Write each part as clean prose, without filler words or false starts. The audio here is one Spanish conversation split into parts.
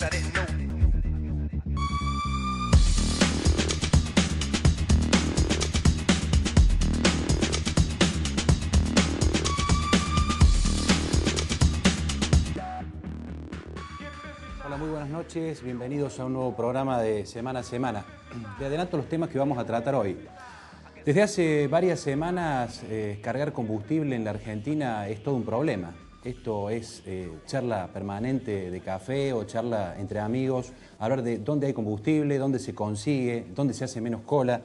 I didn't know. Hola, muy buenas noches, bienvenidos a un nuevo programa de Semana a Semana. Te adelanto los temas que vamos a tratar hoy. Desde hace varias semanas cargar combustible en la Argentina es todo un problema. Esto es charla permanente de café o charla entre amigos, hablar de dónde hay combustible, dónde se consigue, dónde se hace menos cola.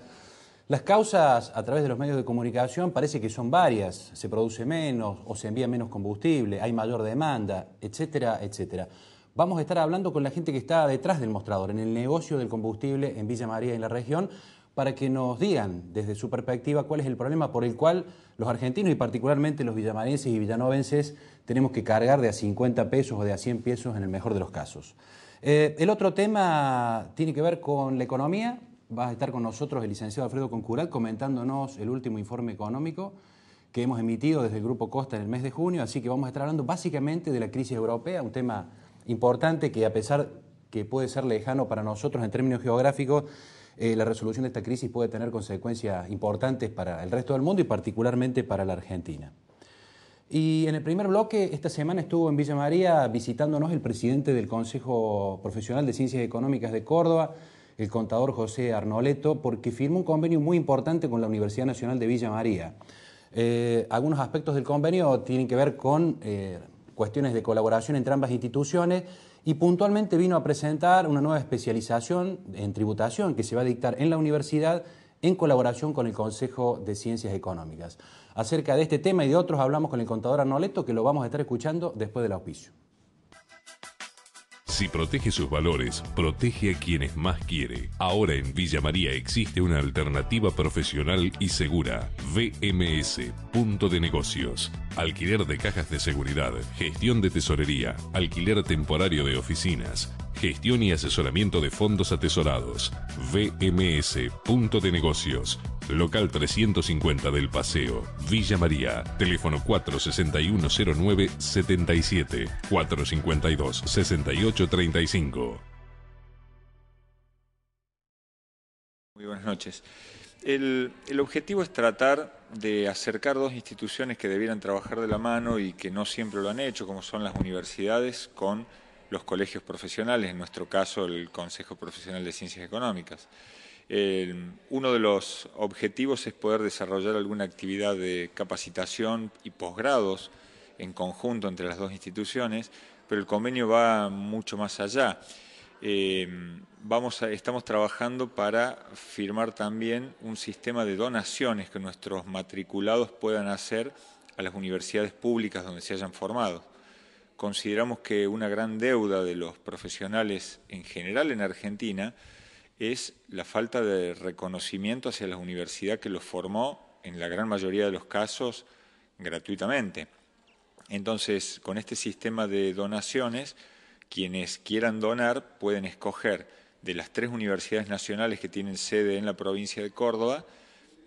Las causas a través de los medios de comunicación parece que son varias. Se produce menos o se envía menos combustible, hay mayor demanda, etcétera, etcétera. Vamos a estar hablando con la gente que está detrás del mostrador, en el negocio del combustible en Villa María y en la región, para que nos digan desde su perspectiva cuál es el problema por el cual los argentinos y particularmente los villamarenses y villanovenses tenemos que cargar de a 50 pesos o de a 100 pesos en el mejor de los casos. El otro tema tiene que ver con la economía. Va a estar con nosotros el licenciado Alfredo Concural comentándonos el último informe económico que hemos emitido desde el Grupo Costa en el mes de junio, así que vamos a estar hablando básicamente de la crisis europea, un tema importante que a pesar que puede ser lejano para nosotros en términos geográficos, la resolución de esta crisis puede tener consecuencias importantes para el resto del mundo y particularmente para la Argentina. Y en el primer bloque, esta semana estuvo en Villa María visitándonos el presidente del Consejo Profesional de Ciencias Económicas de Córdoba, el contador José Arnoletto, porque firmó un convenio muy importante con la Universidad Nacional de Villa María. Algunos aspectos del convenio tienen que ver con cuestiones de colaboración entre ambas instituciones y puntualmente vino a presentar una nueva especialización en tributación que se va a dictar en la universidad en colaboración con el Consejo de Ciencias Económicas. Acerca de este tema y de otros hablamos con el contador Arnoletto, que lo vamos a estar escuchando después del auspicio. Si protege sus valores, protege a quienes más quiere. Ahora en Villa María existe una alternativa profesional y segura. VMS, punto de negocios. Alquiler de cajas de seguridad, gestión de tesorería, alquiler temporario de oficinas, gestión y asesoramiento de fondos atesorados. VMS, punto de negocios. Local 350 del Paseo, Villa María. Teléfono 4610977, 452-6835. Muy buenas noches. El objetivo es tratar de acercar dos instituciones que debieran trabajar de la mano y que no siempre lo han hecho, como son las universidades con los colegios profesionales, en nuestro caso el Consejo Profesional de Ciencias Económicas. Uno de los objetivos es poder desarrollar alguna actividad de capacitación y posgrados en conjunto entre las dos instituciones, pero el convenio va mucho más allá. Estamos trabajando para firmar también un sistema de donaciones que nuestros matriculados puedan hacer a las universidades públicas donde se hayan formado. Consideramos que una gran deuda de los profesionales en general en Argentina es la falta de reconocimiento hacia la universidad que los formó, en la gran mayoría de los casos, gratuitamente. Entonces, con este sistema de donaciones, quienes quieran donar pueden escoger de las 3 universidades nacionales que tienen sede en la provincia de Córdoba.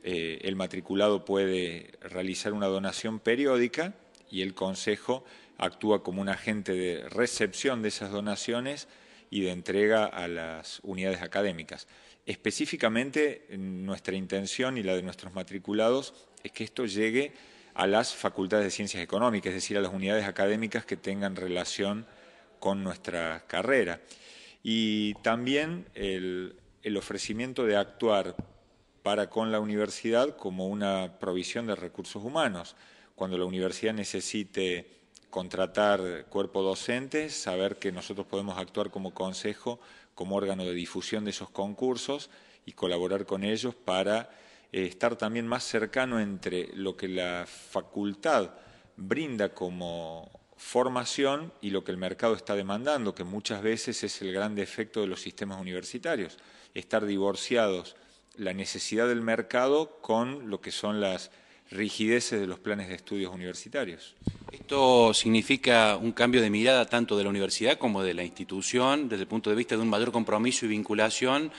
El matriculado puede realizar una donación periódica y el Consejo actúa como un agente de recepción de esas donaciones y de entrega a las unidades académicas. Específicamente, nuestra intención y la de nuestros matriculados es que esto llegue a las facultades de Ciencias Económicas, es decir, a las unidades académicas que tengan relación con nuestra carrera. Y también el ofrecimiento de actuar para con la universidad como una provisión de recursos humanos. Cuando la universidad necesite contratar cuerpo docente, saber que nosotros podemos actuar como consejo, como órgano de difusión de esos concursos y colaborar con ellos para estar también más cercano entre lo que la facultad brinda como formación y lo que el mercado está demandando, que muchas veces es el gran defecto de los sistemas universitarios, estar divorciados la necesidad del mercado con lo que son las rigideces de los planes de estudios universitarios. Esto significa un cambio de mirada tanto de la universidad como de la institución desde el punto de vista de un mayor compromiso y vinculación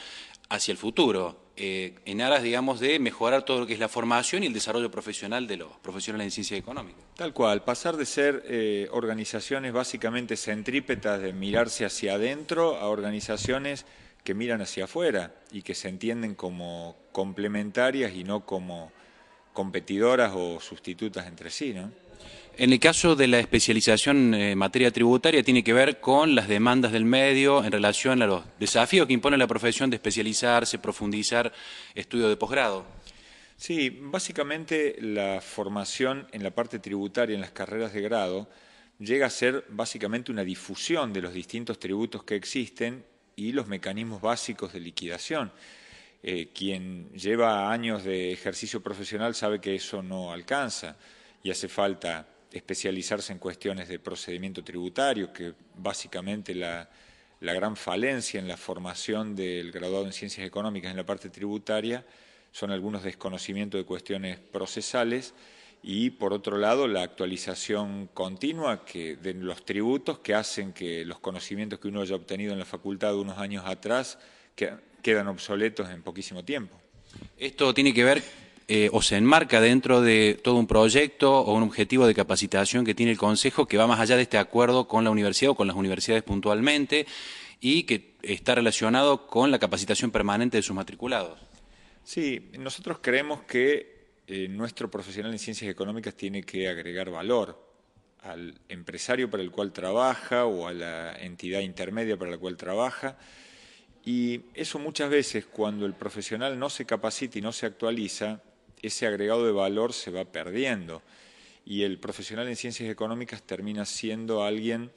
hacia el futuro. en aras, digamos, de mejorar todo lo que es la formación y el desarrollo profesional de los profesionales en ciencias económicas. Tal cual, pasar de ser organizaciones básicamente centrípetas de mirarse hacia adentro a organizaciones que miran hacia afuera y que se entienden como complementarias y no como competidoras o sustitutas entre sí, ¿no? En el caso de la especialización en materia tributaria, tiene que ver con las demandas del medio en relación a los desafíos que impone la profesión de especializarse, profundizar, estudio de posgrado. Sí, básicamente la formación en la parte tributaria, en las carreras de grado, llega a ser básicamente una difusión de los distintos tributos que existen y los mecanismos básicos de liquidación. Quien lleva años de ejercicio profesional sabe que eso no alcanza y hace falta especializarse en cuestiones de procedimiento tributario, que básicamente la gran falencia en la formación del graduado en ciencias económicas en la parte tributaria son algunos desconocimientos de cuestiones procesales y, por otro lado, la actualización continua de los tributos que hacen que los conocimientos que uno haya obtenido en la facultad unos años atrás quedan obsoletos en poquísimo tiempo. Esto tiene que ver o se enmarca dentro de todo un proyecto o un objetivo de capacitación que tiene el Consejo que va más allá de este acuerdo con la universidad o con las universidades puntualmente y que está relacionado con la capacitación permanente de sus matriculados. Sí, nosotros creemos que nuestro profesional en ciencias económicas tiene que agregar valor al empresario para el cual trabaja o a la entidad intermedia para la cual trabaja. Y eso muchas veces, cuando el profesional no se capacita y no se actualiza, ese agregado de valor se va perdiendo. Y el profesional en ciencias económicas termina siendo alguien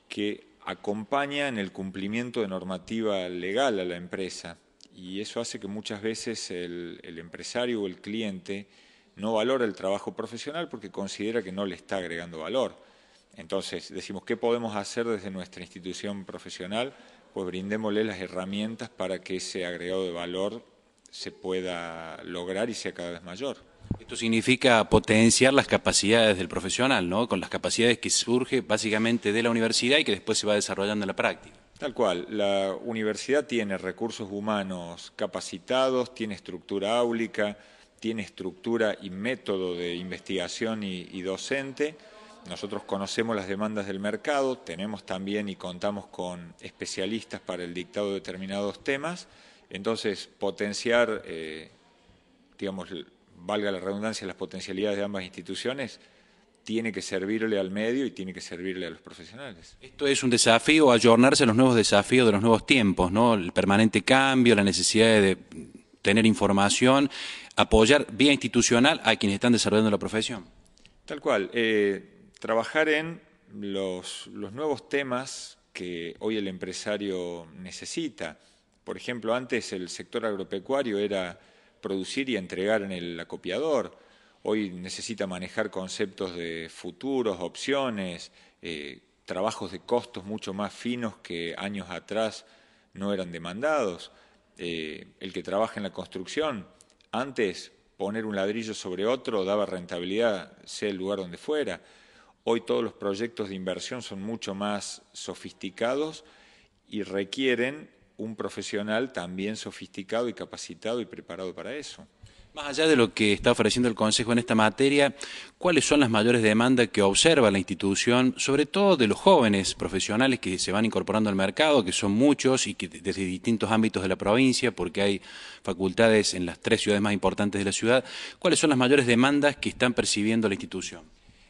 que acompaña en el cumplimiento de normativa legal a la empresa. Y eso hace que muchas veces el empresario o el cliente no valora el trabajo profesional porque considera que no le está agregando valor. Entonces, decimos, ¿qué podemos hacer desde nuestra institución profesional? Pues brindémosle las herramientas para que ese agregado de valor se pueda lograr y sea cada vez mayor. Esto significa potenciar las capacidades del profesional, ¿no? Con las capacidades que surge básicamente de la universidad y que después se va desarrollando en la práctica. Tal cual, la universidad tiene recursos humanos capacitados, tiene estructura áulica, tiene estructura y método de investigación y docente. Nosotros conocemos las demandas del mercado, tenemos también y contamos con especialistas para el dictado de determinados temas. Entonces, potenciar, digamos, valga la redundancia, las potencialidades de ambas instituciones, tiene que servirle al medio y tiene que servirle a los profesionales. Esto es un desafío, ayornarse a los nuevos desafíos de los nuevos tiempos, ¿no? El permanente cambio, la necesidad de tener información, apoyar vía institucional a quienes están desarrollando la profesión. Tal cual. Trabajar en los nuevos temas que hoy el empresario necesita. Por ejemplo, antes el sector agropecuario era producir y entregar en el acopiador. Hoy necesita manejar conceptos de futuros, opciones, trabajos de costos mucho más finos que años atrás no eran demandados. El que trabaja en la construcción, antes poner un ladrillo sobre otro daba rentabilidad, sea el lugar donde fuera. Hoy todos los proyectos de inversión son mucho más sofisticados y requieren un profesional también sofisticado y capacitado y preparado para eso. Más allá de lo que está ofreciendo el Consejo en esta materia, ¿cuáles son las mayores demandas que observa la institución, sobre todo de los jóvenes profesionales que se van incorporando al mercado, que son muchos y que desde distintos ámbitos de la provincia, porque hay facultades en las 3 ciudades más importantes de la ciudad? ¿Cuáles son las mayores demandas que están percibiendo la institución?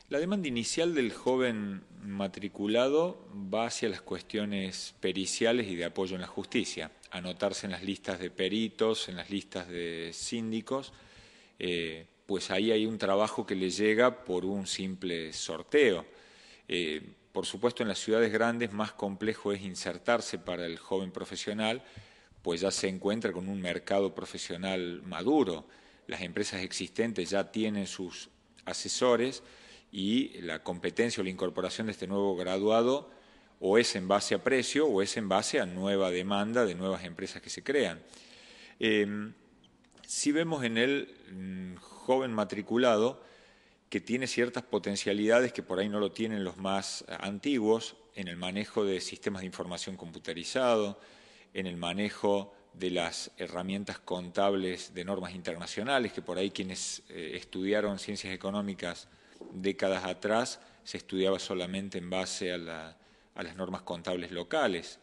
La demanda inicial del joven matriculado va hacia las cuestiones periciales y de apoyo en la justicia, anotarse en las listas de peritos, en las listas de síndicos, pues ahí hay un trabajo que le llega por un simple sorteo. Por supuesto, en las ciudades grandes más complejo es insertarse para el joven profesional, pues ya se encuentra con un mercado profesional maduro. Las empresas existentes ya tienen sus asesores y la competencia o la incorporación de este nuevo graduado o es en base a precio o es en base a nueva demanda de nuevas empresas que se crean. Sí vemos en el joven matriculado que tiene ciertas potencialidades que por ahí no lo tienen los más antiguos, en el manejo de sistemas de información computarizado, en el manejo de las herramientas contables de normas internacionales, que por ahí quienes estudiaron ciencias económicas décadas atrás se estudiaba solamente en base a las normas contables locales.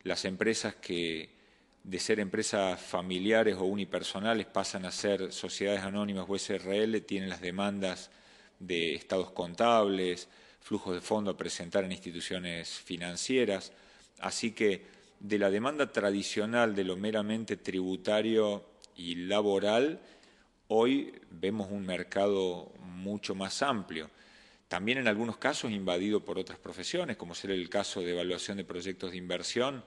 Las empresas que de ser empresas familiares o unipersonales pasan a ser sociedades anónimas o SRL, tienen las demandas de estados contables, flujos de fondo a presentar en instituciones financieras, así que de la demanda tradicional de lo meramente tributario y laboral, hoy vemos un mercado mucho más amplio. También en algunos casos invadido por otras profesiones, como será el caso de evaluación de proyectos de inversión,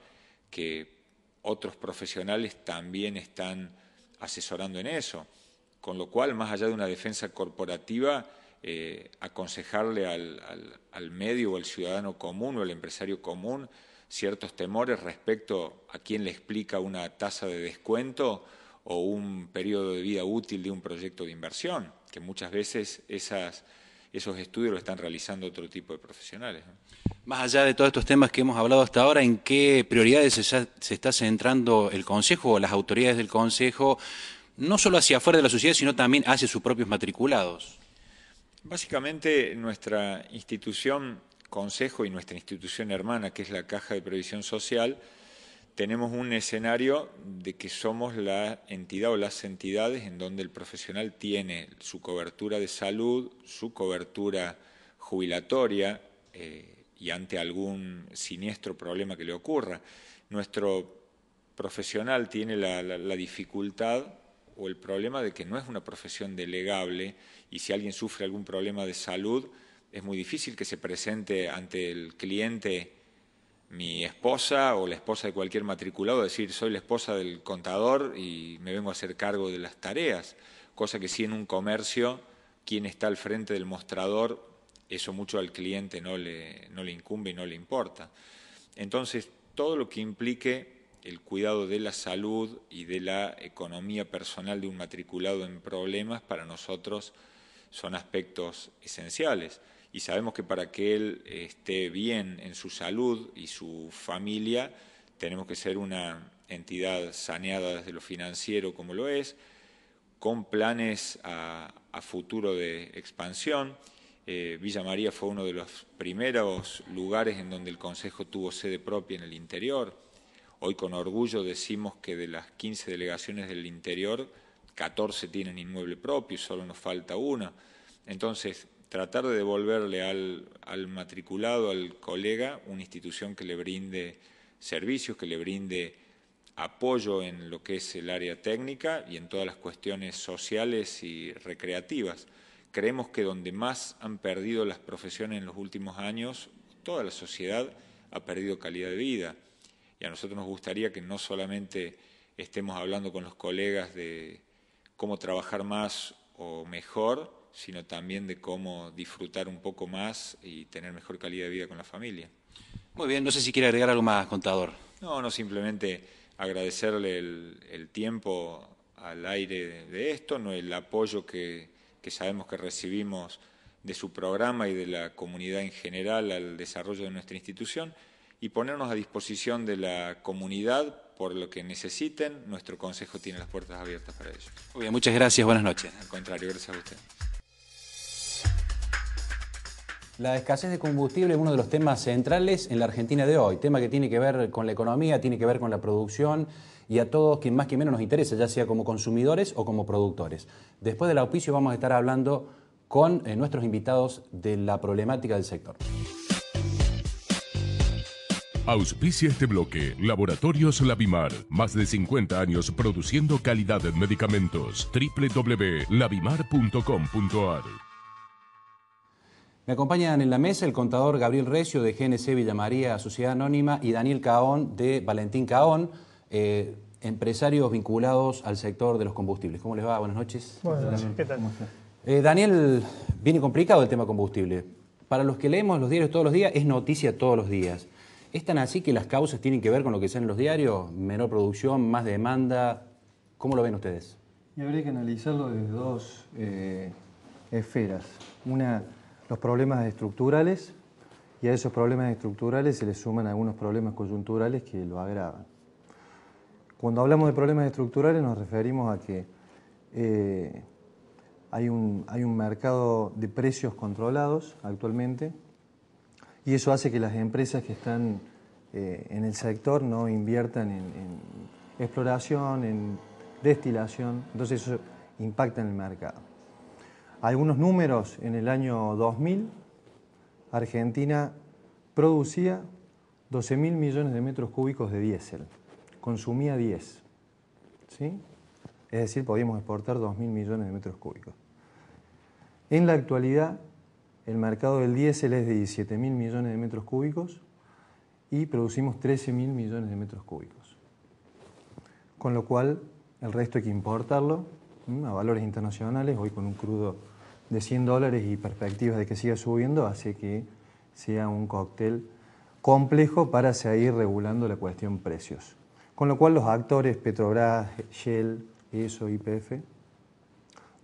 que otros profesionales también están asesorando en eso. Con lo cual, más allá de una defensa corporativa, aconsejarle al medio o al ciudadano común o al empresario común ciertos temores respecto a quién le explica una tasa de descuento o un periodo de vida útil de un proyecto de inversión, que muchas veces esos estudios lo están realizando otro tipo de profesionales, ¿no? Más allá de todos estos temas que hemos hablado hasta ahora, ¿en qué prioridades se está centrando el Consejo o las autoridades del Consejo, no solo hacia afuera de la sociedad, sino también hacia sus propios matriculados? Básicamente, nuestra institución Consejo y nuestra institución hermana, que es la Caja de Previsión Social, tenemos un escenario de que somos la entidad o las entidades en donde el profesional tiene su cobertura de salud, su cobertura jubilatoria y ante algún siniestro problema que le ocurra. Nuestro profesional tiene la dificultad o el problema de que no es una profesión delegable y si alguien sufre algún problema de salud, es muy difícil que se presente ante el cliente mi esposa o la esposa de cualquier matriculado, decir soy la esposa del contador y me vengo a hacer cargo de las tareas, cosa que sí en un comercio, quien está al frente del mostrador, eso mucho al cliente no le incumbe y no le importa. Entonces, todo lo que implique el cuidado de la salud y de la economía personal de un matriculado en problemas, para nosotros son aspectos esenciales. Y sabemos que para que él esté bien en su salud y su familia, tenemos que ser una entidad saneada desde lo financiero como lo es, con planes a futuro de expansión. Villa María fue uno de los primeros lugares en donde el Consejo tuvo sede propia en el interior. Hoy con orgullo decimos que de las 15 delegaciones del interior, 14 tienen inmueble propio, solo nos falta una. Entonces, tratar de devolverle al matriculado, al colega, una institución que le brinde servicios, que le brinde apoyo en lo que es el área técnica y en todas las cuestiones sociales y recreativas. Creemos que donde más han perdido las profesiones en los últimos años, toda la sociedad ha perdido calidad de vida. Y a nosotros nos gustaría que no solamente estemos hablando con los colegas de cómo trabajar más o mejor, sino también de cómo disfrutar un poco más y tener mejor calidad de vida con la familia. Muy bien, no sé si quiere agregar algo más, contador. No, simplemente agradecerle el tiempo al aire de esto, no el apoyo que sabemos que recibimos de su programa y de la comunidad en general al desarrollo de nuestra institución y ponernos a disposición de la comunidad por lo que necesiten. Nuestro Consejo tiene las puertas abiertas para ello. Muy bien, muchas gracias, buenas noches. Al contrario, gracias a usted. La escasez de combustible es uno de los temas centrales en la Argentina de hoy, tema que tiene que ver con la economía, tiene que ver con la producción y a todos quien más que menos nos interesa, ya sea como consumidores o como productores. Después del auspicio vamos a estar hablando con nuestros invitados de la problemática del sector. Auspicia este bloque Laboratorios Labimar. Más de 50 años produciendo calidad en medicamentos. www.labimar.com.ar. Me acompañan en la mesa el contador Gabriel Recio de GNC Villa María Sociedad Anónima y Daniel Caón de Valentín Caón, empresarios vinculados al sector de los combustibles. ¿Cómo les va? Buenas noches. Buenas noches. ¿Qué tal? Daniel, viene complicado el tema combustible. Para los que leemos los diarios todos los días, es noticia todos los días. ¿Es tan así que las causas tienen que ver con lo que sale en los diarios? ¿Menor producción, más demanda? ¿Cómo lo ven ustedes? Y habría que analizarlo desde dos esferas. Una, los problemas estructurales, y a esos problemas estructurales se les suman algunos problemas coyunturales que lo agravan. Cuando hablamos de problemas estructurales nos referimos a que hay un mercado de precios controlados actualmente y eso hace que las empresas que están en el sector no inviertan en exploración, en destilación, entonces eso impacta en el mercado. Algunos números: en el año 2000 Argentina producía 12.000 millones de metros cúbicos de diésel, consumía 10, ¿sí? Es decir, podíamos exportar 2.000 millones de metros cúbicos. En la actualidad, el mercado del diésel es de 17.000 millones de metros cúbicos y producimos 13.000 millones de metros cúbicos. Con lo cual, el resto hay que importarlo a valores internacionales. Hoy con un crudo de $100 y perspectivas de que siga subiendo, hace que sea un cóctel complejo para seguir regulando la cuestión precios. Con lo cual los actores, Petrobras, Shell, ESO, YPF,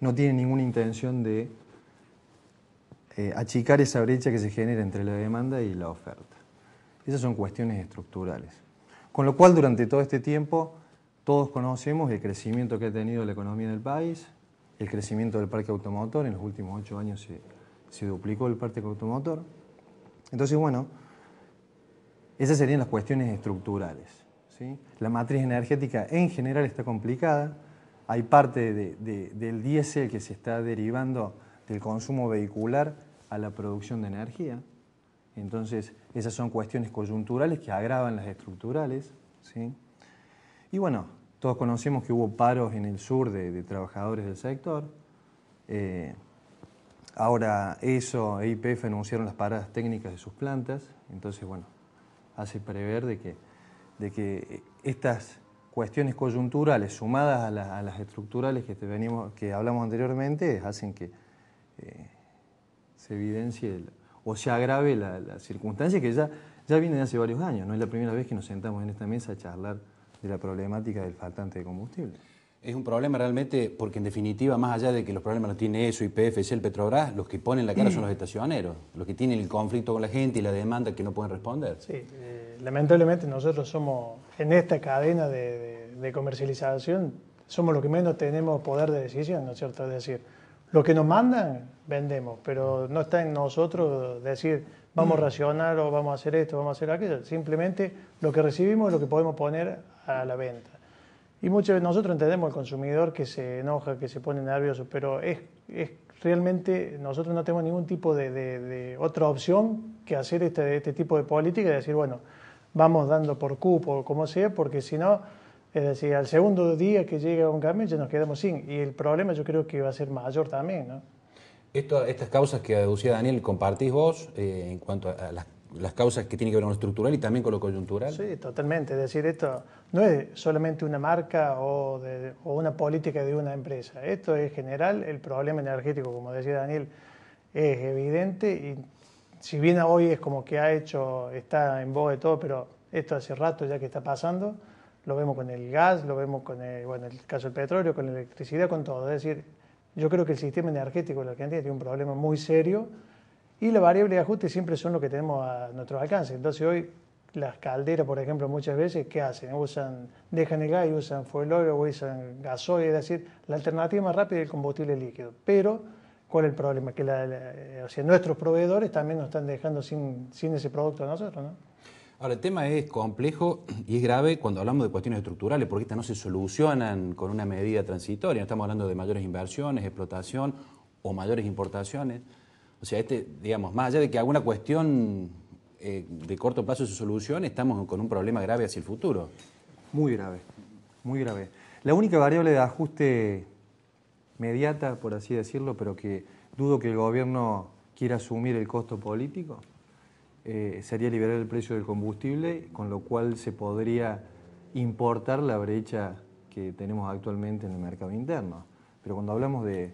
no tienen ninguna intención de achicar esa brecha que se genera entre la demanda y la oferta. Esas son cuestiones estructurales. Con lo cual, durante todo este tiempo, todos conocemos el crecimiento que ha tenido la economía del país, el crecimiento del parque automotor. En los últimos 8 años se duplicó el parque automotor. Entonces, bueno, esas serían las cuestiones estructurales, ¿sí? La matriz energética en general está complicada. Hay parte del diésel que se está derivando del consumo vehicular a la producción de energía. Entonces, esas son cuestiones coyunturales que agravan las estructurales, ¿sí? Y bueno, todos conocemos que hubo paros en el sur de trabajadores del sector. Ahora ESO e YPF anunciaron las paradas técnicas de sus plantas. Entonces, bueno, hace prever de que estas cuestiones coyunturales sumadas a las estructurales que hablamos anteriormente hacen que se evidencie o se agrave la circunstancia que ya viene de hace varios años. No es la primera vez que nos sentamos en esta mesa a charlar de la problemática del faltante de combustible. Es un problema realmente porque, en definitiva, más allá de que los problemas los tiene ESO, YPF, Shell, Petrobras, los que ponen la cara son los estacioneros, los que tienen el conflicto con la gente y la demanda que no pueden responder. Sí, lamentablemente nosotros somos, en esta cadena de comercialización, somos los que menos tenemos poder de decisión, ¿no es cierto? Es decir, lo que nos mandan, vendemos, pero no está en nosotros decir vamos a racionar o vamos a hacer esto, vamos a hacer aquello. Simplemente lo que recibimos es lo que podemos poner a la venta. Y muchas veces nosotros entendemos al consumidor que se enoja, que se pone nervioso, pero es realmente nosotros no tenemos ningún tipo de otra opción que hacer este tipo de política y decir, bueno, vamos dando por cupo o como sea, porque si no, es decir, al segundo día que llega un cambio ya nos quedamos sin. Y el problema yo creo que va a ser mayor también, ¿no? Estas causas que aducía Daniel, ¿compartís vos en cuanto a las causas que tienen que ver con lo estructural y también con lo coyuntural? Sí, totalmente. Es decir, esto no es solamente una marca o una política de una empresa. Esto es general. El problema energético, como decía Daniel, es evidente y si bien hoy es como que está en boga de todo, pero esto hace rato ya que está pasando. Lo vemos con el gas, lo vemos con el caso del petróleo, con la electricidad, con todo. Es decir, yo creo que el sistema energético de la Argentina tiene un problema muy serio y la variable de ajuste siempre son lo que tenemos a nuestro alcance. Entonces hoy las calderas, por ejemplo, muchas veces, ¿qué hacen? Dejan el gas y usan fuel oil o usan gasoil, es decir, la alternativa más rápida es el combustible líquido. Pero, ¿cuál es el problema? Que nuestros proveedores también nos están dejando sin ese producto a nosotros, ¿no? Ahora, el tema es complejo y es grave cuando hablamos de cuestiones estructurales, porque estas no se solucionan con una medida transitoria. No estamos hablando de mayores inversiones, explotación o mayores importaciones. O sea, digamos, más allá de que alguna cuestión de corto plazo se solucione, estamos con un problema grave hacia el futuro. Muy grave, muy grave. La única variable de ajuste mediata, por así decirlo, pero que dudo que el gobierno quiera asumir el costo político, sería liberar el precio del combustible, con lo cual se podría importar la brecha que tenemos actualmente en el mercado interno. Pero cuando hablamos de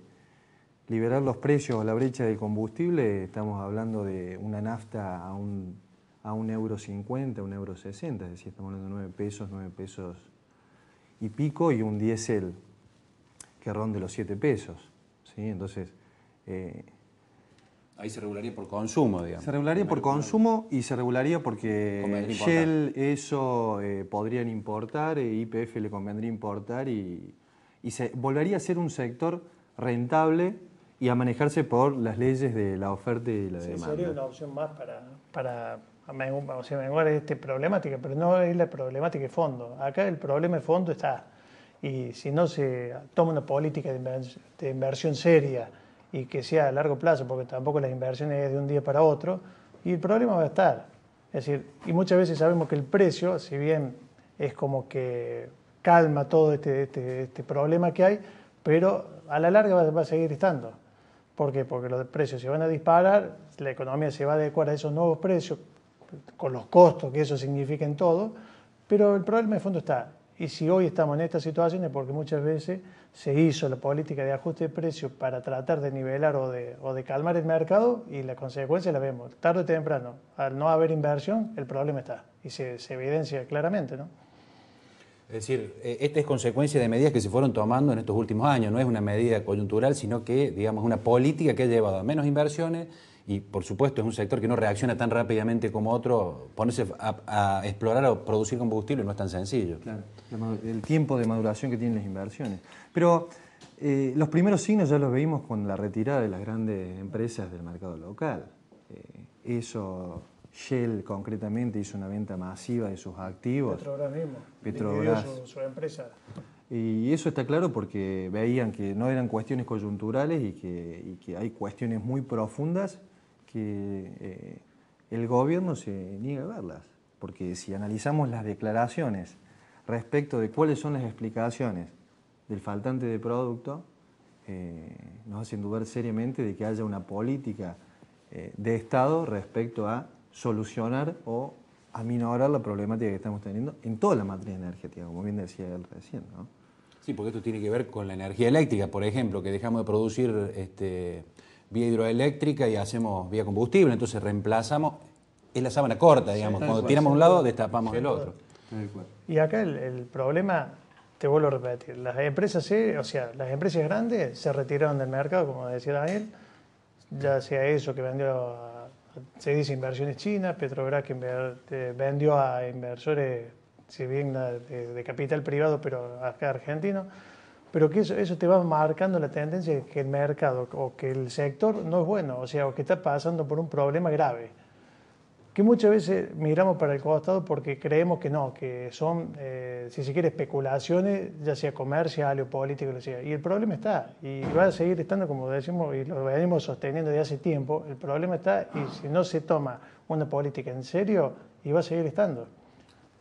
liberar los precios o la brecha del combustible, estamos hablando de una nafta a un €1.50, €1.60, es decir, estamos hablando de 9 pesos y pico, y un diésel que ronde los 7 pesos, ¿sí? Entonces, Ahí se regularía por consumo, digamos. Se regularía por consumo y se regularía porque Shell eso podrían importar, YPF le convendría importar y se volvería a ser un sector rentable y a manejarse por las leyes de la oferta y la demanda. Sería una opción más para menguar esta problemática, pero no es la problemática de fondo. Acá el problema de fondo está, y si no se toma una política de inversión seria y que sea a largo plazo, porque tampoco las inversiones es de un día para otro, y el problema va a estar. Es decir, y muchas veces sabemos que el precio, si bien es como que calma todo este problema que hay, pero a la larga va a seguir estando. ¿Por qué? Porque los precios se van a disparar, la economía se va a adecuar a esos nuevos precios, con los costos que eso significa en todo, pero el problema de fondo está. Y si hoy estamos en esta situación es porque muchas veces se hizo la política de ajuste de precios para tratar de nivelar o de calmar el mercado y la consecuencia la vemos. Tarde o temprano, al no haber inversión, el problema está y se evidencia claramente, ¿no? Es decir, esta es consecuencia de medidas que se fueron tomando en estos últimos años. No es una medida coyuntural, sino que, digamos, una política que ha llevado a menos inversiones y, por supuesto, es un sector que no reacciona tan rápidamente como otro. Ponerse a explorar o producir combustible no es tan sencillo. Claro, el tiempo de maduración que tienen las inversiones. Pero los primeros signos ya los vimos con la retirada de las grandes empresas del mercado local. Eso... Shell concretamente hizo una venta masiva de sus activos. Petrobras mismo. Petrobras. Su empresa. Y eso está claro porque veían que no eran cuestiones coyunturales y que hay cuestiones muy profundas que el gobierno se niega a verlas. Porque si analizamos las declaraciones respecto de cuáles son las explicaciones del faltante de producto, nos hacen dudar seriamente de que haya una política de Estado respecto a solucionar o aminorar la problemática que estamos teniendo en toda la matriz energética, como bien decía él recién, ¿no? Sí, porque esto tiene que ver con la energía eléctrica, por ejemplo, que dejamos de producir vía hidroeléctrica y hacemos vía combustible, entonces reemplazamos, es la sábana corta, digamos, cuando tiramos un lado destapamos el otro. Y acá el problema, te vuelvo a repetir, las empresas las empresas grandes se retiraron del mercado, como decía Daniel, ya sea eso que vendió se dice inversiones chinas, Petrobras que vendió a inversores, si bien de capital privado, pero acá argentino, pero que eso te va marcando la tendencia de que el mercado o que el sector no es bueno, o que está pasando por un problema grave, que muchas veces miramos para el costado porque creemos que no, que son, si se quiere, especulaciones, ya sea comercial o político, lo sea. Y el problema está, y va a seguir estando, como decimos, y lo venimos sosteniendo desde hace tiempo, el problema está, y si no se toma una política en serio, y va a seguir estando.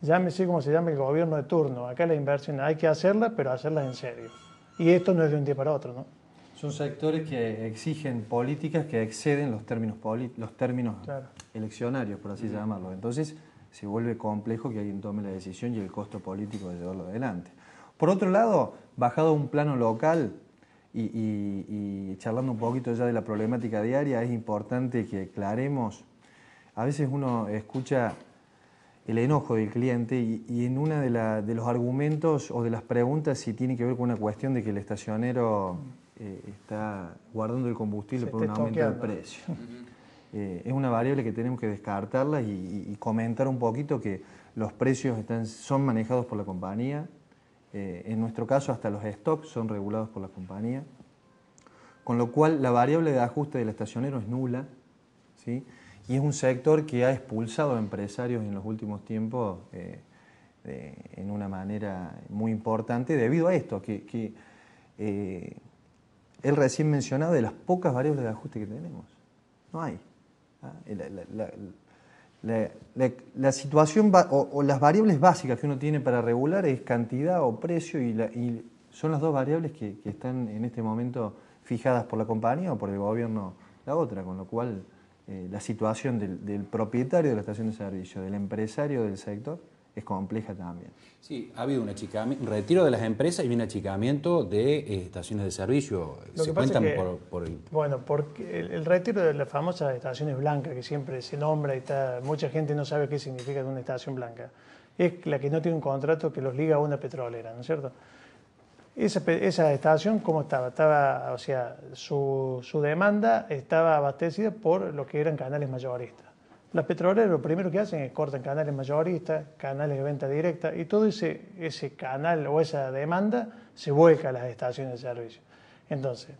Llámese como se llame el gobierno de turno, acá la inversión hay que hacerla, pero hacerla en serio. Y esto no es de un día para otro, ¿no? Son sectores que exigen políticas que exceden los términos claro, eleccionarios, por así llamarlo. Entonces se vuelve complejo que alguien tome la decisión y el costo político de llevarlo adelante. Por otro lado, bajado a un plano local y charlando un poquito ya de la problemática diaria, es importante que aclaremos. A veces uno escucha el enojo del cliente y en una de los argumentos o de las preguntas si tiene que ver con una cuestión de que el estacionero está guardando el combustible por un aumento del precio. Es una variable que tenemos que descartarla y comentar un poquito que los precios son manejados por la compañía. En nuestro caso hasta los stocks son regulados por la compañía, con lo cual la variable de ajuste del estacionero es nula, ¿sí? Y es un sector que ha expulsado a empresarios en los últimos tiempos en una manera muy importante debido a esto, que él recién mencionaba de las pocas variables de ajuste que tenemos. No hay. La situación o las variables básicas que uno tiene para regular es cantidad o precio y son las dos variables que están en este momento fijadas por la compañía o por el gobierno la otra, con lo cual la situación del propietario de la estación de servicio, del empresario del sector, es compleja también. Sí, ha habido un retiro de las empresas y un achicamiento de estaciones de servicio. ¿Se cuentan por el...? Bueno, porque el retiro de las famosas estaciones blancas, que siempre se nombra y mucha gente no sabe qué significa una estación blanca, es la que no tiene un contrato que los liga a una petrolera, ¿no es cierto? esa estación, ¿cómo estaba? O sea, su demanda estaba abastecida por lo que eran canales mayoristas. Las petroleras lo primero que hacen es cortan canales mayoristas, canales de venta directa, y todo ese canal o esa demanda se vuelca a las estaciones de servicio. Entonces,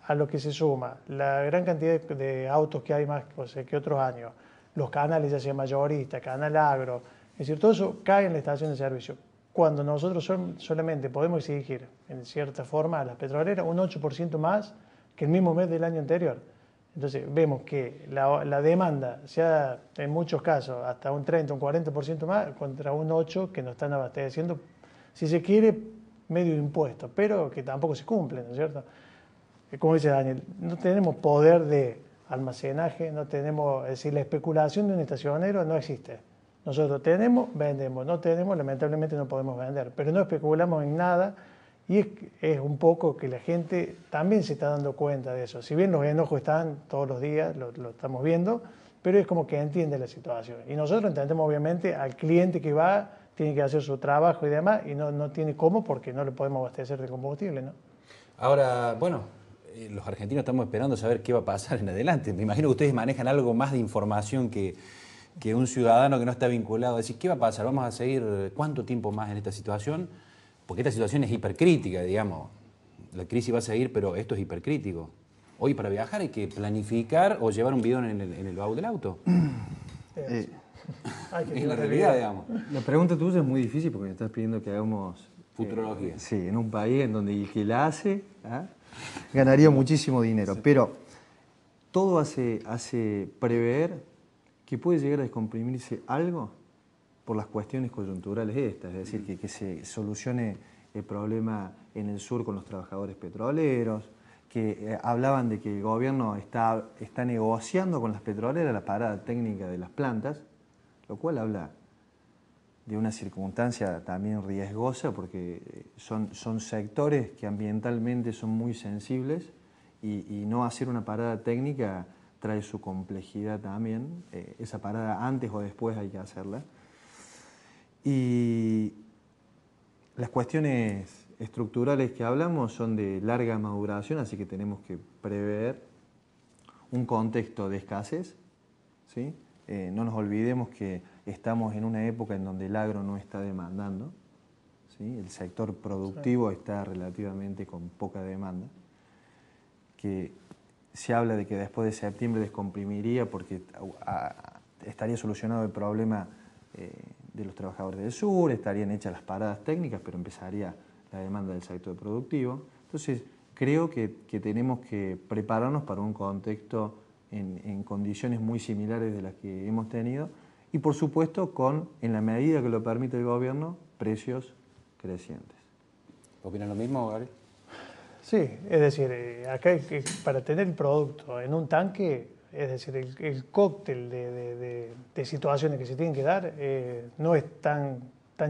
a lo que se suma la gran cantidad de autos que hay más que otros años, los canales ya sea mayoristas, canal agro, es decir, todo eso cae en la estación de servicio. Cuando nosotros solamente podemos exigir, en cierta forma, a las petroleras un 8% más que el mismo mes del año anterior. Entonces vemos que la demanda sea en muchos casos hasta un 30, un 40% más contra un 8% que nos están abasteciendo, si se quiere, medio impuesto, pero que tampoco se cumple, ¿no es cierto? Como dice Daniel, no tenemos poder de almacenaje, no tenemos, es decir, la especulación de un estacionero no existe. Nosotros tenemos, vendemos, no tenemos, lamentablemente no podemos vender, pero no especulamos en nada y es un poco que la gente también se está dando cuenta de eso. Si bien los enojos están todos los días, lo estamos viendo, pero es como que entiende la situación. Y nosotros entendemos obviamente al cliente que va, tiene que hacer su trabajo y demás, y no tiene cómo porque no le podemos abastecer de combustible, ¿no? Ahora, bueno, los argentinos estamos esperando saber qué va a pasar en adelante. Me imagino que ustedes manejan algo más de información que un ciudadano que no está vinculado. Es decir, ¿qué va a pasar? ¿Vamos a seguir cuánto tiempo más en esta situación? Porque esta situación es hipercrítica, digamos. La crisis va a seguir, pero esto es hipercrítico. Hoy para viajar hay que planificar o llevar un bidón en el baúl del auto. Es la realidad, digamos. La pregunta tuya es muy difícil porque me estás pidiendo que hagamos... Futurología. Sí, en un país en donde el que la hace ganaría muchísimo dinero. Sí. Pero todo hace prever que puede llegar a descomprimirse algo por las cuestiones coyunturales estas, es decir, que se solucione el problema en el sur con los trabajadores petroleros, que hablaban de que el gobierno está negociando con las petroleras la parada técnica de las plantas, lo cual habla de una circunstancia también riesgosa porque son sectores que ambientalmente son muy sensibles y no hacer una parada técnica trae su complejidad también. Esa parada antes o después hay que hacerla. Y las cuestiones estructurales que hablamos son de larga maduración, así que tenemos que prever un contexto de escasez, ¿sí? No nos olvidemos que estamos en una época en donde el agro no está demandando, ¿sí? El sector productivo está relativamente con poca demanda, que se habla de que después de septiembre descomprimiría porque estaría solucionado el problema de los trabajadores del sur, estarían hechas las paradas técnicas, pero empezaría la demanda del sector productivo. Entonces, creo que tenemos que prepararnos para un contexto en condiciones muy similares de las que hemos tenido y, por supuesto, en la medida que lo permite el gobierno, precios crecientes. ¿Opinan lo mismo, Gabriel? Sí, es decir, acá para tener el producto en un tanque, es decir, el cóctel de situaciones que se tienen que dar no es tan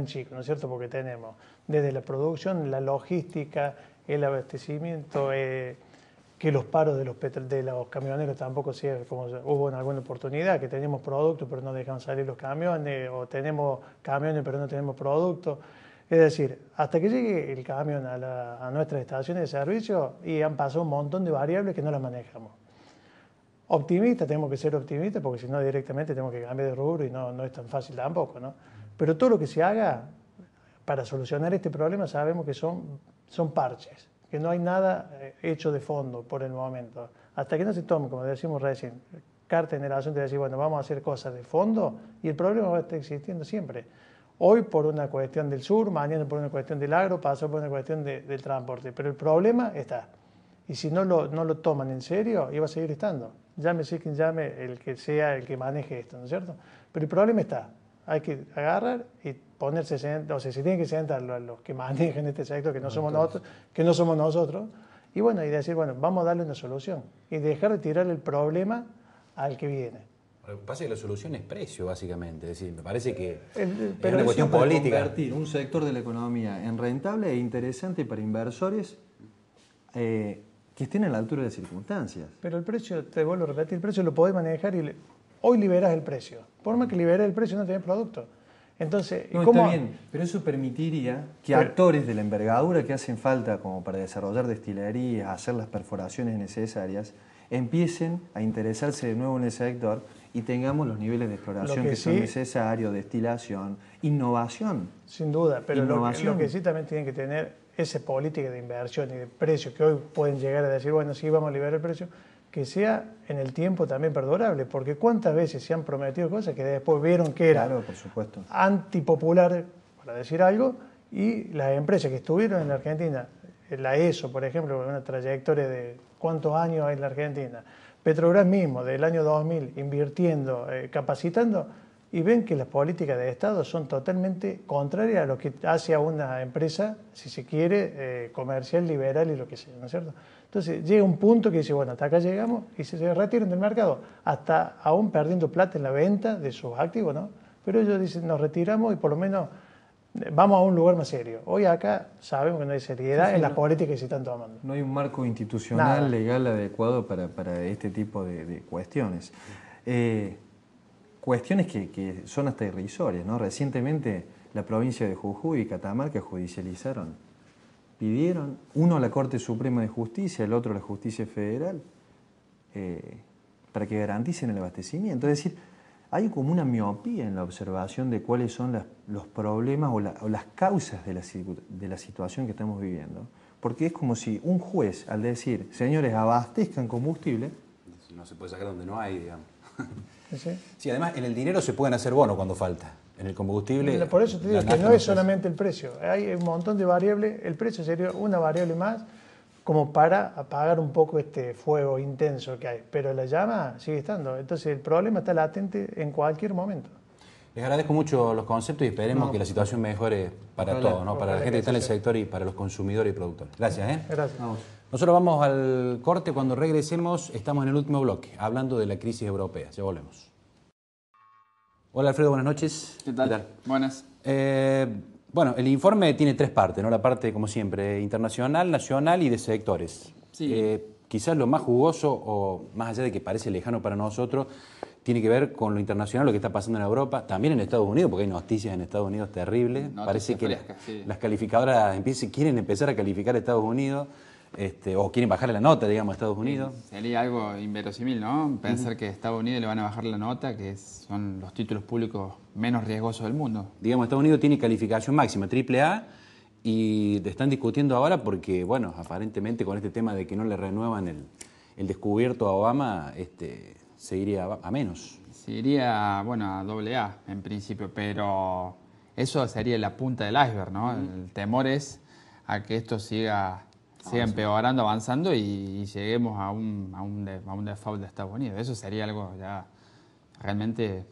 chico, ¿no es cierto? Porque tenemos desde la producción, la logística, el abastecimiento, que los paros de los camioneros tampoco sea como hubo en alguna oportunidad, que tenemos productos pero no dejan salir los camiones, o tenemos camiones pero no tenemos productos. Es decir, hasta que llegue el camión a nuestras estaciones de servicio y han pasado un montón de variables que no las manejamos. Optimistas, tenemos que ser optimistas porque si no directamente tenemos que cambiar de rubro y no es tan fácil tampoco, ¿no? Pero todo lo que se haga para solucionar este problema sabemos que son parches, que no hay nada hecho de fondo por el momento. Hasta que no se tome, como decimos recién, carta en el asunto de decir, bueno, vamos a hacer cosas de fondo y el problema va a estar existiendo siempre. Hoy por una cuestión del sur, mañana por una cuestión del agro, pasó por una cuestión del transporte. Pero el problema está. Y si no lo toman en serio, iba a seguir estando. Llámese quien llame, el que sea el que maneje esto, ¿no es cierto? Pero el problema está. Hay que agarrar y ponerse, o sea, se tienen que sentar los que manejan este sector, que no somos nosotros, y bueno, y decir, bueno, vamos a darle una solución. Y dejar de tirarle el problema al que viene. Lo que pasa es que la solución es precio, básicamente. Es decir, me parece que es una cuestión política. Convertir un sector de la economía en rentable e interesante para inversores que estén a la altura de las circunstancias. Pero el precio, te vuelvo a repetir, el precio lo podés manejar y hoy liberás el precio. Por más que liberes el precio no tenés producto. Entonces, No, ¿cómo? está bien, pero eso permitiría que actores de la envergadura que hacen falta como para desarrollar destilerías, hacer las perforaciones necesarias, empiecen a interesarse de nuevo en el sector y tengamos los niveles de exploración que son necesarios, destilación, innovación. Sin duda, pero innovación. lo que sí también tienen que tener esa política de inversión y de precios que hoy pueden llegar a decir, bueno, sí, vamos a liberar el precio, que sea en el tiempo también perdurable, porque cuántas veces se han prometido cosas que después vieron que era Claro, por supuesto. antipopular, para decir algo, y las empresas que estuvieron en la Argentina, la ESO, por ejemplo, con una trayectoria de cuántos años hay en la Argentina, Petrobras mismo, del año 2000, invirtiendo, capacitando, y ven que las políticas de Estado son totalmente contrarias a lo que hace a una empresa, si se quiere, comercial, liberal y lo que sea, ¿no es cierto? Entonces llega un punto que dice, bueno, hasta acá llegamos y se retiran del mercado, hasta aún perdiendo plata en la venta de sus activos, ¿no? Pero ellos dicen, nos retiramos y por lo menos vamos a un lugar más serio. Hoy acá sabemos que no hay seriedad en las políticas que se están tomando. No hay un marco institucional, legal adecuado para este tipo de cuestiones. Cuestiones que son hasta irrisorias, ¿no? Recientemente la provincia de Jujuy y Catamarca judicializaron, pidieron, uno a la Corte Suprema de Justicia, el otro a la Justicia Federal, para que garanticen el abastecimiento. Es decir, hay como una miopía en la observación de cuáles son los problemas o las causas de la situación que estamos viviendo. Porque es como si un juez, al decir, señores, abastezcan combustible... No se puede sacar donde no hay, digamos. ¿Sí? Sí, además en el dinero se pueden hacer bonos cuando falta. En el combustible... Por eso te digo que no es solamente el precio. Hay un montón de variables. El precio sería una variable más como para apagar un poco este fuego intenso que hay. Pero la llama sigue estando. Entonces el problema está latente en cualquier momento. Les agradezco mucho los conceptos y esperemos que la situación mejore para todos, ¿no? Para la gente que está en el sector y para los consumidores y productores. Gracias. Gracias. Vamos. Nosotros vamos al corte. Cuando regresemos estamos en el último bloque, hablando de la crisis europea. Ya volvemos. Hola Alfredo, buenas noches. ¿Qué tal? Buenas. Bueno, el informe tiene tres partes, ¿no? La parte, como siempre, internacional, nacional y de sectores. Sí. Quizás lo más jugoso, o más allá de que parece lejano para nosotros, tiene que ver con lo internacional, lo que está pasando en Europa, también en Estados Unidos, porque hay noticias en Estados Unidos terribles. Parece que las calificadoras quieren empezar a calificar a Estados Unidos, o quieren bajarle la nota, digamos, a Estados Unidos. Sería algo inverosímil, ¿no? Pensar que a Estados Unidos le van a bajar la nota, que son los títulos públicos menos riesgosos del mundo. Digamos, Estados Unidos tiene calificación máxima, AAA, y están discutiendo ahora porque, bueno, aparentemente con este tema de que no le renuevan el descubierto a Obama, se iría a menos. Se iría, bueno, a AA en principio, pero eso sería la punta del iceberg, ¿no? El temor es a que esto siga empeorando, avanzando y lleguemos a un default de Estados Unidos. Eso sería algo ya realmente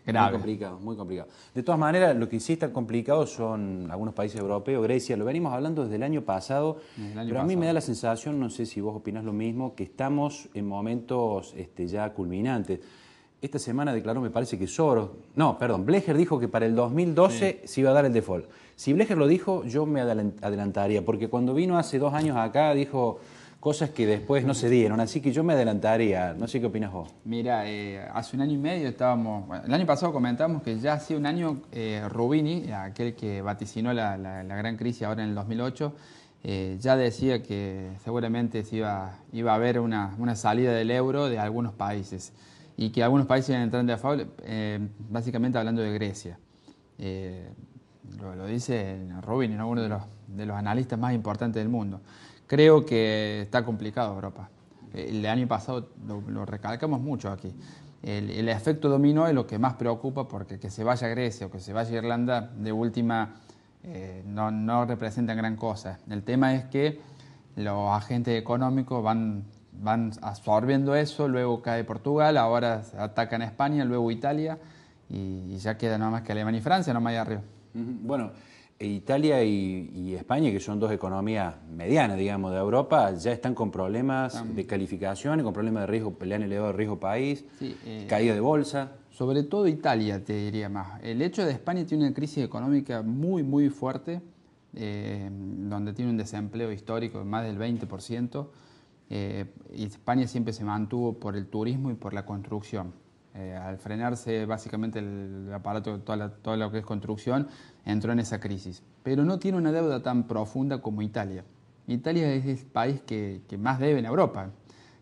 grave. Muy complicado. De todas maneras, lo que sí está complicado son algunos países europeos, Grecia, lo venimos hablando desde el año pasado, pero a mí me da la sensación, no sé si vos opinás lo mismo, que estamos en momentos ya culminantes. Esta semana declaró, me parece que Blecher dijo que para el 2012 se iba a dar el default. Si Blecher lo dijo, yo me adelantaría, porque cuando vino hace 2 años acá dijo cosas que después no se dieron, así que yo me adelantaría. No sé qué opinas vos. Mira, hace un año y medio el año pasado comentamos que ya hacía un año Rubini, aquel que vaticinó la gran crisis ahora en el 2008, ya decía que seguramente iba a haber una salida del euro de algunos países y que algunos países iban a entrar en default, básicamente hablando de Grecia. Lo dice Rubini, ¿no? Uno de los analistas más importantes del mundo. Creo que está complicado Europa. El año pasado lo recalcamos mucho aquí. El efecto dominó es lo que más preocupa porque que se vaya Grecia o que se vaya Irlanda, de última, no representan gran cosa. El tema es que los agentes económicos van absorbiendo eso, luego cae Portugal, ahora atacan a España, luego Italia y ya queda nada más que Alemania y Francia, no más allá arriba. Bueno, Italia y España, que son dos economías medianas, digamos, de Europa, ya están con problemas de calificación, con problemas de riesgo, le han elevado el riesgo país, caída de bolsa. Sobre todo Italia, te diría más. El hecho de España tiene una crisis económica muy, muy fuerte, donde tiene un desempleo histórico de más del 20%, y España siempre se mantuvo por el turismo y por la construcción. Al frenarse básicamente el aparato, todo lo que es construcción, entró en esa crisis. Pero no tiene una deuda tan profunda como Italia. Italia es el país que más debe en Europa,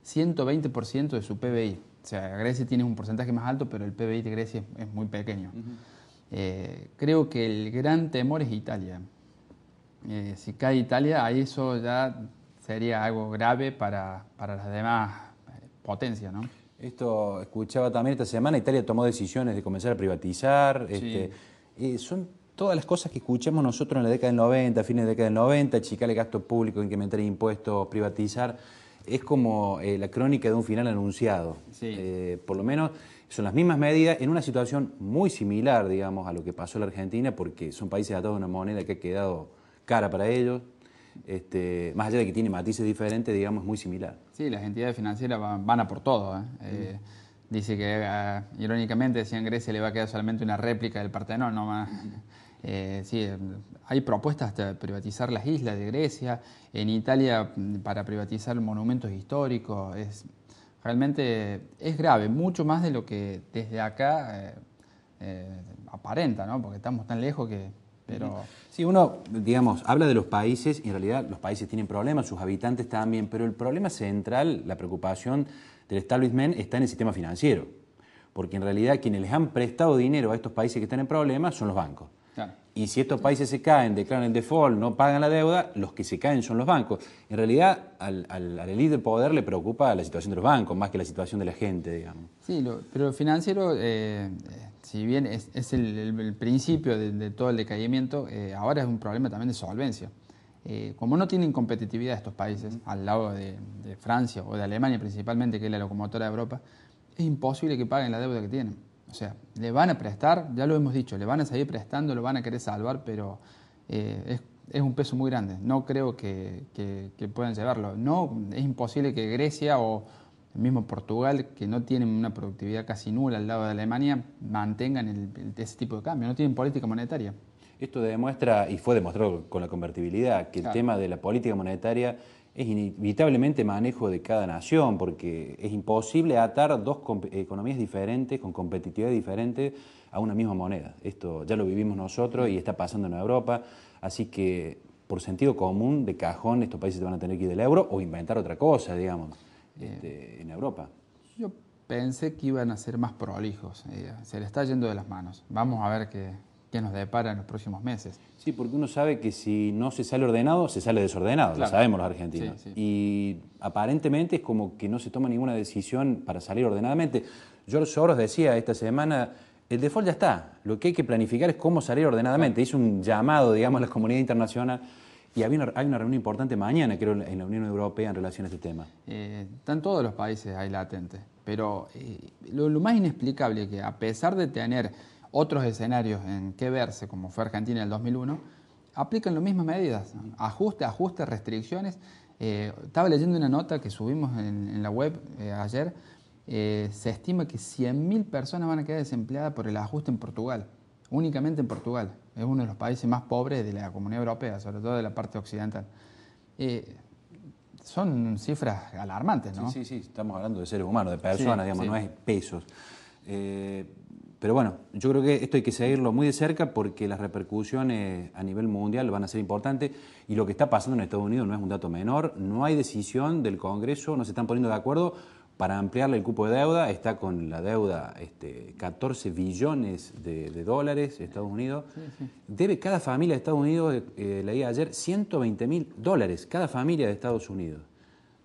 120% de su PBI. O sea, Grecia tiene un porcentaje más alto, pero el PBI de Grecia es muy pequeño. Creo que el gran temor es Italia. Si cae Italia, ahí eso ya sería algo grave para las demás potencias, ¿no? Esto escuchaba también esta semana, Italia tomó decisiones de comenzar a privatizar. Sí. Son todas las cosas que escuchamos nosotros en la década del 90, fines de la década del 90, achicar el gasto público, incrementar impuestos, privatizar. Es como la crónica de un final anunciado. Sí. Por lo menos son las mismas medidas en una situación muy similar, digamos, a lo que pasó en la Argentina, porque son países atados a una moneda que ha quedado cara para ellos. Más allá de que tiene matices diferentes, digamos, es muy similar. Sí, las entidades financieras van a por todo. Dice que, irónicamente, decía en Grecia le va a quedar solamente una réplica del Partenón, no más. Sí, hay propuestas de privatizar las islas de Grecia, en Italia para privatizar monumentos históricos. Realmente es grave, mucho más de lo que desde acá aparenta, ¿no? Porque estamos tan lejos que... Pero... Sí, uno, digamos, habla de los países y en realidad los países tienen problemas, sus habitantes también, pero el problema central, la preocupación del establishment está en el sistema financiero, porque en realidad quienes les han prestado dinero a estos países que están en problemas son los bancos. Claro. Y si estos países se caen, declaran el default, no pagan la deuda, los que se caen son los bancos. En realidad, al elite del poder le preocupa la situación de los bancos, más que la situación de la gente, digamos. Sí, pero lo financiero, si bien es el principio de todo el decaimiento, ahora es un problema también de solvencia. Como no tienen competitividad estos países, al lado de Francia o de Alemania principalmente, que es la locomotora de Europa, es imposible que paguen la deuda que tienen. O sea, le van a prestar, ya lo hemos dicho, le van a seguir prestando, lo van a querer salvar, pero es un peso muy grande. No creo que puedan llevarlo. No, es imposible que Grecia o el mismo Portugal, que no tienen una productividad casi nula al lado de Alemania, mantengan ese tipo de cambio. No tienen política monetaria. Esto demuestra, y fue demostrado con la convertibilidad, que Claro. el tema de la política monetaria es inevitablemente manejo de cada nación, porque es imposible atar dos economías diferentes, con competitividad diferente, a una misma moneda. Esto ya lo vivimos nosotros y está pasando en Europa, así que por sentido común, de cajón, estos países van a tener que ir del euro o inventar otra cosa, digamos, en Europa. Yo pensé que iban a ser más prolijos. Se le está yendo de las manos. Vamos a ver qué nos depara en los próximos meses. Sí, porque uno sabe que si no se sale ordenado, se sale desordenado, Claro. lo sabemos los argentinos. Sí, sí. Y aparentemente es como que no se toma ninguna decisión para salir ordenadamente. George Soros decía esta semana, el default ya está, lo que hay que planificar es cómo salir ordenadamente. Hizo un llamado, digamos, a la comunidad internacional y hay una reunión importante mañana, creo, en la Unión Europea en relación a este tema. Están todos los países ahí latentes, pero lo más inexplicable es que a pesar de tener otros escenarios en que verse, como fue Argentina en el 2001, aplican las mismas medidas, ajuste, restricciones. Estaba leyendo una nota que subimos en la web ayer, se estima que 100.000 personas van a quedar desempleadas por el ajuste en Portugal, únicamente en Portugal. Es uno de los países más pobres de la Comunidad Europea, sobre todo de la parte occidental. Son cifras alarmantes, ¿no? Sí, estamos hablando de seres humanos, de personas, Sí, digamos, sí. no es pesos. Pero bueno, yo creo que esto hay que seguirlo muy de cerca porque las repercusiones a nivel mundial van a ser importantes y lo que está pasando en Estados Unidos no es un dato menor, no hay decisión del Congreso, no se están poniendo de acuerdo para ampliarle el cupo de deuda, está con la deuda 14 billones de dólares Estados Unidos, debe cada familia de Estados Unidos, leí ayer, $120.000, cada familia de Estados Unidos,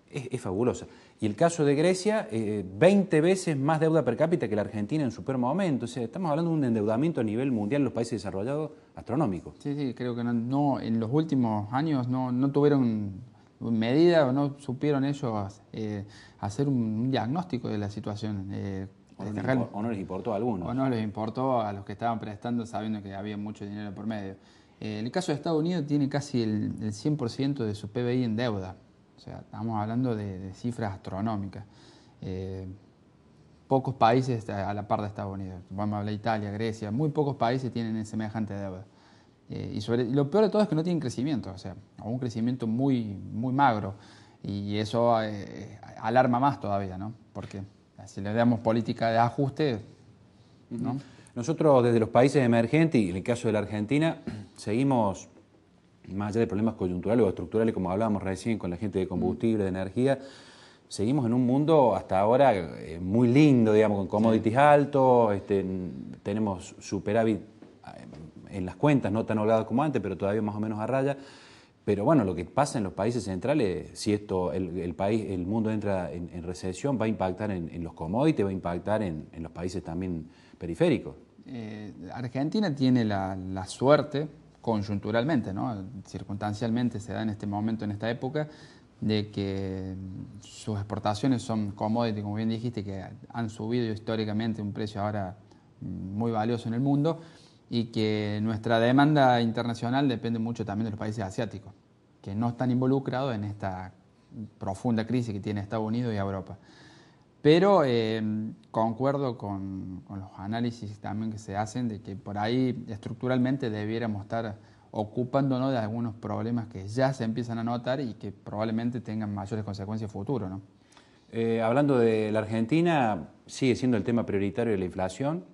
es fabulosa. Y el caso de Grecia, 20 veces más deuda per cápita que la Argentina en su peor momento. O sea, estamos hablando de un endeudamiento a nivel mundial en los países desarrollados astronómico. Sí, creo que no en los últimos años no tuvieron medida o no supieron ellos hacer un diagnóstico de la situación. O no les importó a algunos. O no les importó a los que estaban prestando sabiendo que había mucho dinero por medio. El caso de Estados Unidos tiene casi el 100% de su PBI en deuda. O sea, estamos hablando de cifras astronómicas. Pocos países a la par de Estados Unidos. Vamos a hablar de Italia, Grecia. Muy pocos países tienen semejante deuda. Y lo peor de todo es que no tienen crecimiento. O sea, un crecimiento muy magro. Y eso alarma más todavía, ¿no? Porque Si le damos política de ajuste, ¿no? Nosotros desde los países emergentes, y en el caso de la Argentina, seguimos, más allá de problemas coyunturales o estructurales, como hablábamos recién con la gente de combustible, de energía, seguimos en un mundo hasta ahora muy lindo, digamos, con commodities altos, tenemos superávit en las cuentas, no tan holgados como antes, pero todavía más o menos a raya. Pero bueno, lo que pasa en los países centrales, si el mundo entra en recesión, va a impactar en los commodities, va a impactar en los países también periféricos. Argentina tiene la suerte, coyunturalmente, ¿no? Circunstancialmente se da en este momento, en esta época, de que sus exportaciones son commodities, como bien dijiste, que han subido históricamente un precio ahora muy valioso en el mundo, y que nuestra demanda internacional depende mucho también de los países asiáticos, que no están involucrados en esta profunda crisis que tiene Estados Unidos y Europa. Pero concuerdo con los análisis también que se hacen de que por ahí estructuralmente debiéramos estar ocupándonos de algunos problemas que ya se empiezan a notar y que probablemente tengan mayores consecuencias futuras, ¿no? Hablando de la Argentina, sigue siendo el tema prioritario de la inflación.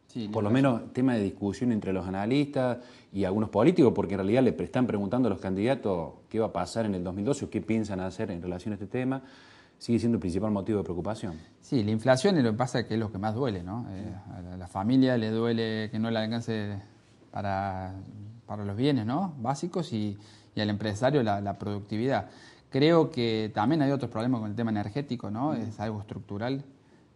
Sí, por lo menos tema de discusión entre los analistas y algunos políticos, porque en realidad le están preguntando a los candidatos qué va a pasar en el 2012 o qué piensan hacer en relación a este tema. Sigue siendo el principal motivo de preocupación. Sí, la inflación es lo que pasa, que es lo que más duele, ¿no? A la familia le duele que no le alcance para los bienes, ¿no?, básicos, y al empresario la productividad. Creo que también hay otros problemas con el tema energético, ¿no? Es algo estructural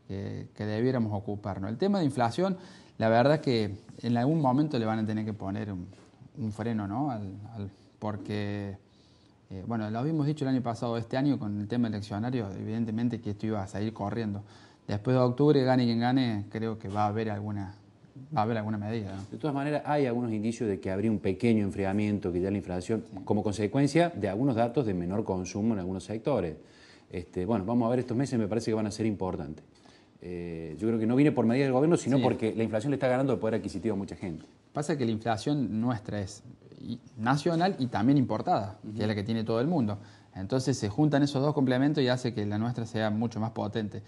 que debiéramos ocuparnos. El tema de inflación, la verdad que en algún momento le van a tener que poner un freno, ¿no? Porque, bueno, lo habíamos dicho el año pasado, este año con el tema eleccionario, evidentemente que esto iba a seguir corriendo. Después de octubre, gane quien gane, creo que va a haber alguna medida, ¿no? De todas maneras, hay algunos indicios de que habría un pequeño enfriamiento, que ya la inflación, como consecuencia de algunos datos de menor consumo en algunos sectores. Bueno, vamos a ver, estos meses me parece que van a ser importantes. Yo creo que no viene por medidas del gobierno, sino porque la inflación le está ganando el poder adquisitivo a mucha gente. Pasa que la inflación nuestra es nacional y también importada, que es la que tiene todo el mundo. Entonces se juntan esos dos complementos y hace que la nuestra sea mucho más potente.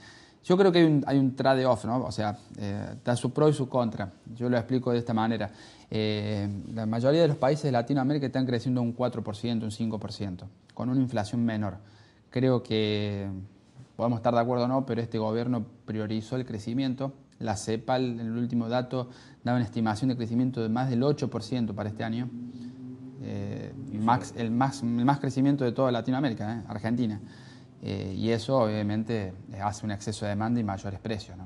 Yo creo que hay un trade-off, ¿no? O sea, está su pro y su contra. Yo lo explico de esta manera. La mayoría de los países de Latinoamérica están creciendo un 4%, un 5%, con una inflación menor. Creo que podemos estar de acuerdo o no, pero este gobierno priorizó el crecimiento. La CEPAL, en el último dato, daba una estimación de crecimiento de más del 8% para este año. El más crecimiento de toda Latinoamérica, Argentina. Y eso obviamente hace un exceso de demanda y mayores precios, ¿no?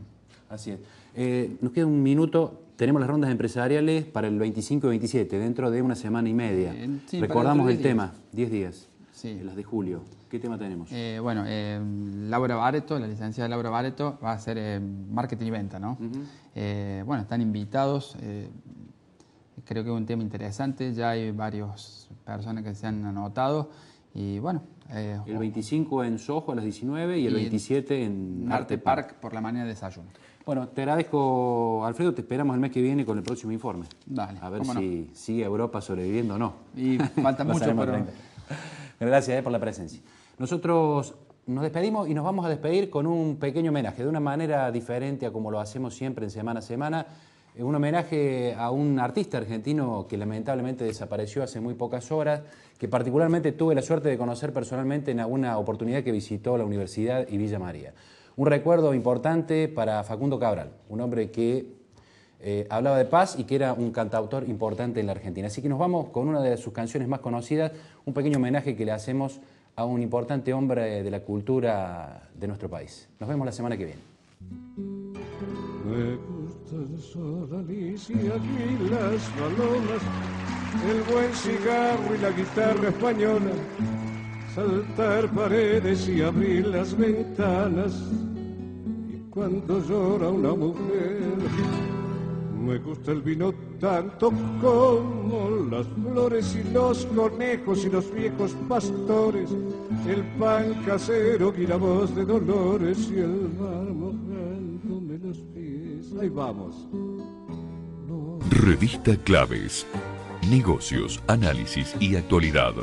Así es. Nos queda un minuto. Tenemos las rondas empresariales para el 25 y 27, dentro de una semana y media. Sí, recordamos el tema, 10 días, sí. Las de julio. ¿Qué tema tenemos? Bueno, Laura Barreto, la licenciada Laura Barreto, va a hacer marketing y venta, ¿no? Bueno, están invitados. Creo que es un tema interesante. Ya hay varias personas que se han anotado. Y bueno... el 25 en Soho a las 19 y el 27 en Arte Park por la mañana de desayuno. Bueno, te agradezco, Alfredo. Te esperamos el mes que viene con el próximo informe. Dale. A ver si sigue Europa sobreviviendo o no. Y falta mucho, pero... Gracias por la presencia. Nosotros nos despedimos y nos vamos a despedir con un pequeño homenaje, de una manera diferente a como lo hacemos siempre en Semana a Semana. Un homenaje a un artista argentino que lamentablemente desapareció hace muy pocas horas, que particularmente tuve la suerte de conocer personalmente en alguna oportunidad que visitó la Universidad y Villa María. Un recuerdo importante para Facundo Cabral, un hombre que hablaba de paz y que era un cantautor importante en la Argentina. Así que nos vamos con una de sus canciones más conocidas, un pequeño homenaje que le hacemos a un importante hombre de la cultura de nuestro país. Nos vemos la semana que viene. Me gusta el sol, Alicia, y las balonas, el buen cigarro y la guitarra española, saltar paredes y abrir las ventanas, y cuando llora una mujer, me gusta el vino tanto como las flores y los conejos y los viejos pastores, el pan casero y la voz de Dolores y el mar mojándome los pies. Ahí vamos. Revista Claves. Negocios, análisis y actualidad.